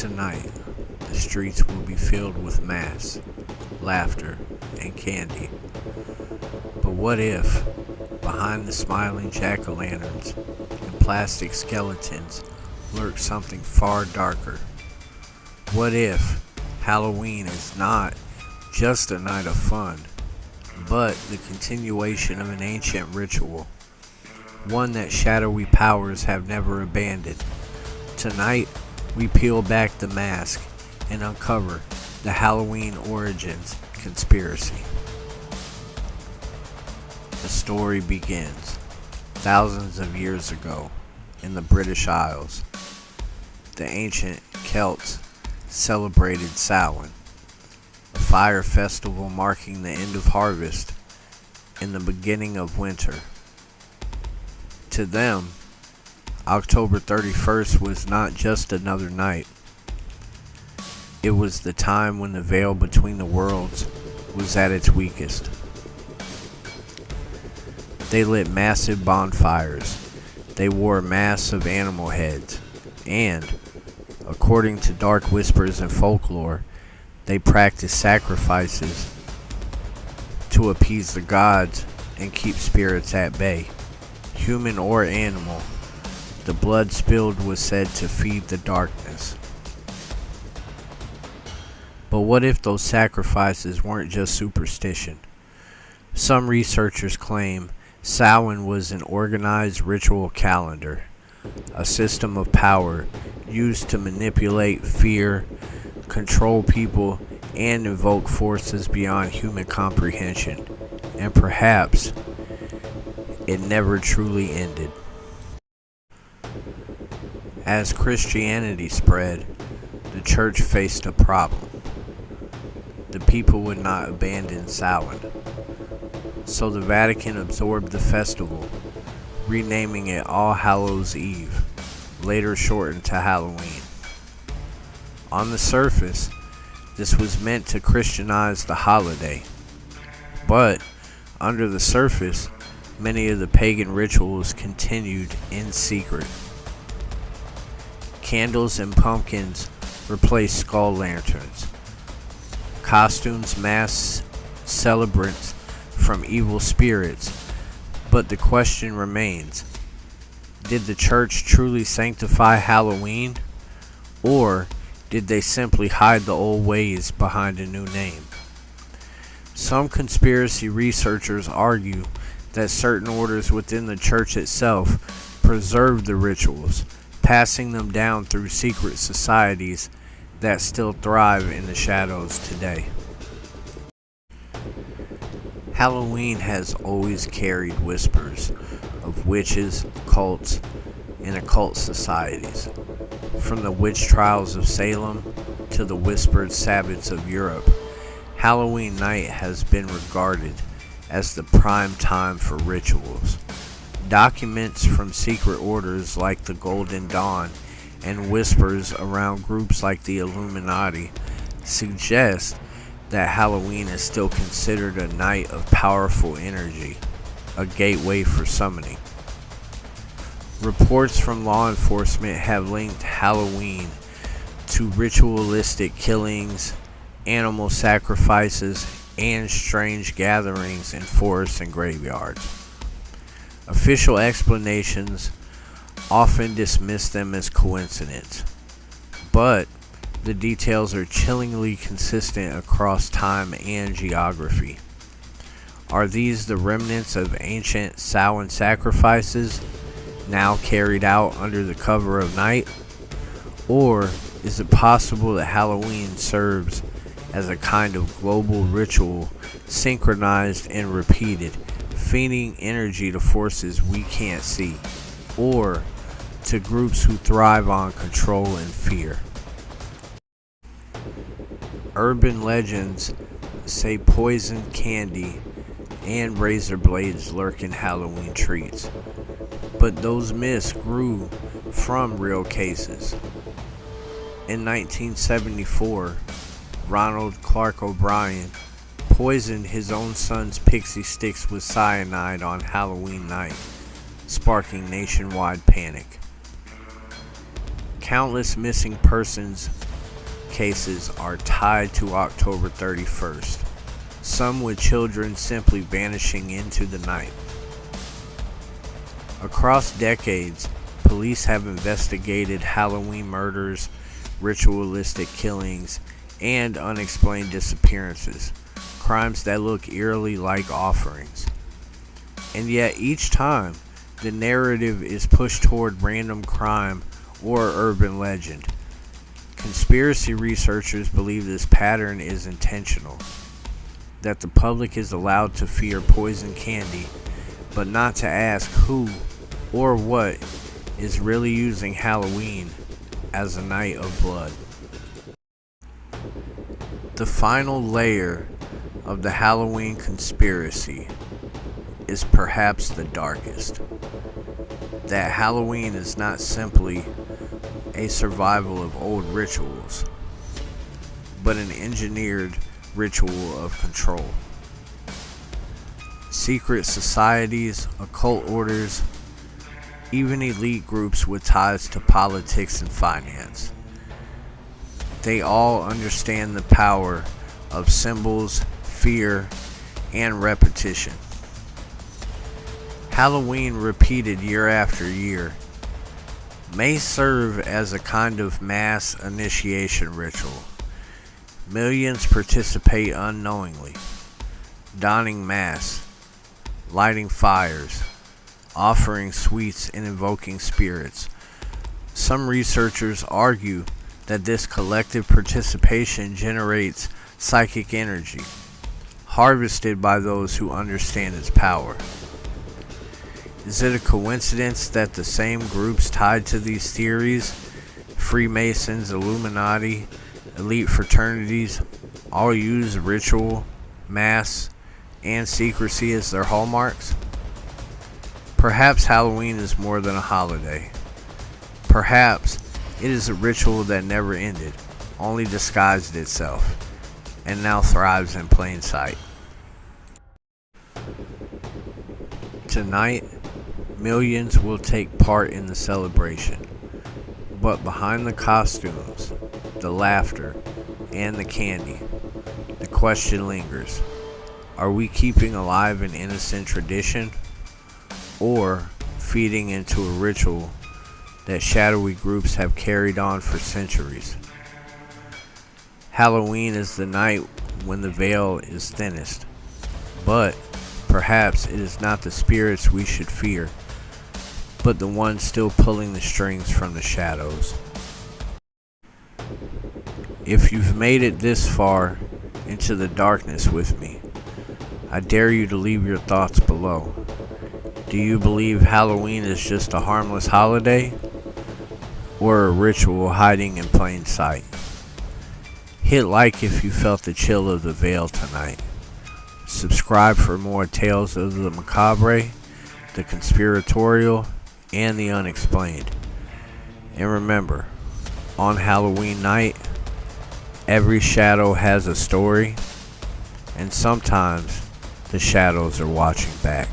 Tonight, the streets will be filled with masks, laughter, and candy. But what if, behind the smiling jack-o'-lanterns and plastic skeletons, lurks something far darker? What if Halloween is not just a night of fun, but the continuation of an ancient ritual, one that shadowy powers have never abandoned? Tonight, we peel back the mask and uncover the Halloween origins conspiracy. The story begins thousands of years ago in the British Isles. The ancient Celts celebrated Samhain, a fire festival marking the end of harvest and the beginning of winter. To them, October 31st was not just another night. It was the time when the veil between the worlds was at its weakest. They lit massive bonfires. They wore masks of animal heads. And, according to dark whispers and folklore, they practiced sacrifices to appease the gods and keep spirits at bay, human or animal. The blood spilled was said to feed the darkness. But what if those sacrifices weren't just superstition? Some researchers claim Samhain was an organized ritual calendar, a system of power used to manipulate, fear, control people, and invoke forces beyond human comprehension. And perhaps it never truly ended. As Christianity spread, the church faced a problem. The people would not abandon Samhain, so the Vatican absorbed the festival, renaming it All Hallows Eve, later shortened to Halloween. On the surface, this was meant to Christianize the holiday, but under the surface, many of the pagan rituals continued in secret. Candles and pumpkins replaced skull lanterns. Costumes masked celebrants from evil spirits. But the question remains, did the church truly sanctify Halloween? Or did they simply hide the old ways behind a new name? Some conspiracy researchers argue that certain orders within the church itself preserved the rituals, passing them down through secret societies that still thrive in the shadows today. Halloween has always carried whispers of witches, cults, and occult societies. From the witch trials of Salem to the whispered Sabbats of Europe, Halloween night has been regarded as the prime time for rituals. Documents from secret orders like the Golden Dawn and whispers around groups like the Illuminati suggest that Halloween is still considered a night of powerful energy, a gateway for summoning. Reports from law enforcement have linked Halloween to ritualistic killings, animal sacrifices, and strange gatherings in forests and graveyards. Official explanations often dismiss them as coincidence, but the details are chillingly consistent across time and geography. Are these the remnants of ancient Samhain sacrifices, now carried out under the cover of night? Or is it possible that Halloween serves as a kind of global ritual, synchronized and repeated, feeding energy to forces we can't see, or to groups who thrive on control and fear? Urban legends say poison candy and razor blades lurk in Halloween treats, but those myths grew from real cases. In 1974, Ronald Clark O'Brien poisoned his own son's pixie sticks with cyanide on Halloween night, sparking nationwide panic. Countless missing persons cases are tied to October 31st, some with children simply vanishing into the night. Across decades, police have investigated Halloween murders, ritualistic killings, and unexplained disappearances, crimes that look eerily like offerings. And yet each time, the narrative is pushed toward random crime or urban legend. Conspiracy researchers believe this pattern is intentional, that the public is allowed to fear poison candy, but not to ask who or what is really using Halloween as a night of blood. The final layer of the Halloween conspiracy is perhaps the darkest. That Halloween is not simply a survival of old rituals, but an engineered ritual of control. Secret societies, occult orders, even elite groups with ties to politics and finance. They all understand the power of symbols, fear, and repetition. Halloween, repeated year after year, may serve as a kind of mass initiation ritual. Millions participate unknowingly, donning masks, lighting fires, offering sweets, and invoking spirits. Some researchers argue that this collective participation generates psychic energy, harvested by those who understand its power. Is it a coincidence that the same groups tied to these theories, Freemasons, Illuminati, elite fraternities, all use ritual, mass, and secrecy as their hallmarks? Perhaps Halloween is more than a holiday. Perhaps it is a ritual that never ended, only disguised itself, and now thrives in plain sight. Tonight, millions will take part in the celebration, but behind the costumes, the laughter, and the candy, the question lingers. Are we keeping alive an innocent tradition, or feeding into a ritual that shadowy groups have carried on for centuries? Halloween is the night when the veil is thinnest, but perhaps it is not the spirits we should fear, but the ones still pulling the strings from the shadows. If you've made it this far into the darkness with me, I dare you to leave your thoughts below. Do you believe Halloween is just a harmless holiday, or a ritual hiding in plain sight? Hit like if you felt the chill of the veil tonight. Subscribe for more tales of the macabre, the conspiratorial, and the unexplained. And remember, on Halloween night, every shadow has a story, and sometimes the shadows are watching back.